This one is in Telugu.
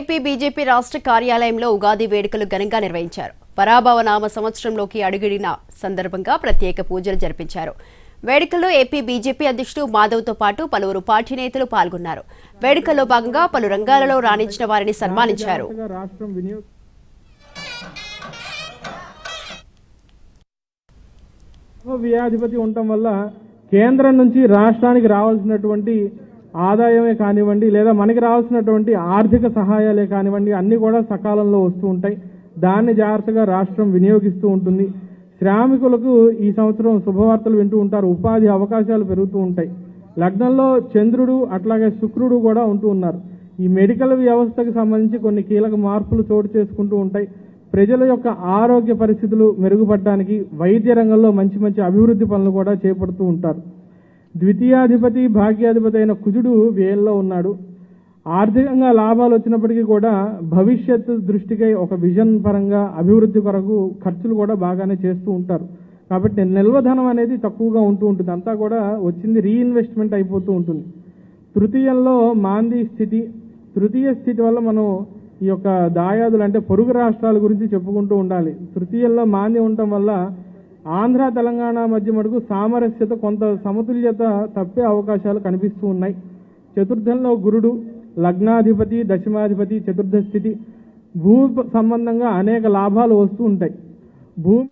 ఏపీ బీజేపీ రాష్ట్ర కార్యాలయంలో ఉగాది వేడుకలు ఘనంగా నిర్వహించారు. పరాభవ నామ సంవత్సరంలోకి అడుగిడిన సందర్భంగా ప్రత్యేక పూజలు జరిపించారు. వేడుకల్లో ఏపీ బీజేపీ అధ్యక్షుడు మాధవ్తో పాటు పలువురు పార్టీ నేతలు పాల్గొన్నారు. వేడుకల్లో భాగంగా పలు రంగాలలో రాణించిన వారిని సన్మానించారు. వ్యాధిపతి ఉండటం వల్ల కేంద్రం నుంచి రాష్ట్రానికి రావాల్సినటువంటి ఆదాయమే కానివ్వండి లేదా మనకి రావాల్సినటువంటి ఆర్థిక సహాయాలే కానివ్వండి అన్నీ కూడా సకాలంలో వస్తూ ఉంటాయి. దాన్ని జాగ్రత్తగా రాష్ట్రం వినియోగిస్తూ ఉంటుంది. శ్రామికులకు ఈ సంవత్సరం శుభవార్తలు వింటూ ఉంటారు. ఉపాధి అవకాశాలు పెరుగుతూ ఉంటాయి. లగ్నంలో చంద్రుడు అట్లాగే శుక్రుడు కూడా ఉంటూ ఉన్నారు. ఈ మెడికల్ వ్యవస్థకు సంబంధించి కొన్ని కీలక మార్పులు చోటు చేసుకుంటూ ఉంటాయి. ప్రజల యొక్క ఆరోగ్య పరిస్థితులు మెరుగుపడడానికి వైద్య రంగంలో మంచి మంచి అభివృద్ధి పనులు కూడా చేపడుతూ ఉంటారు. ద్వితీయాధిపతి భాగ్యాధిపతి అయిన కుజుడు వ్యయంలో ఉన్నాడు. ఆర్థికంగా లాభాలు వచ్చినప్పటికీ కూడా భవిష్యత్తు దృష్టికై ఒక విజన్ పరంగా అభివృద్ధి కొరకు ఖర్చులు కూడా బాగానే చేస్తూ ఉంటారు. కాబట్టి నిల్వధనం అనేది తక్కువగా ఉంటూ ఉంటుంది. అంతా కూడా వచ్చింది రీఇన్వెస్ట్మెంట్ అయిపోతూ ఉంటుంది. తృతీయంలో మాంది స్థితి. తృతీయ స్థితి వల్ల మనం ఈ యొక్క దాయాదులు అంటే పొరుగు రాష్ట్రాల గురించి చెప్పుకుంటూ ఉండాలి. తృతీయంలో మాంది ఉండటం వల్ల ఆంధ్ర తెలంగాణ మధ్య మటుకు సామరస్యత కొంత సమతుల్యత తప్పే అవకాశాలు కనిపిస్తూ ఉన్నాయి. చతుర్థంలో గురుడు లగ్నాధిపతి దశమాధిపతి చతుర్థ స్థితి. భూ సంబంధంగా అనేక లాభాలు వస్తూ ఉంటాయి. భూమి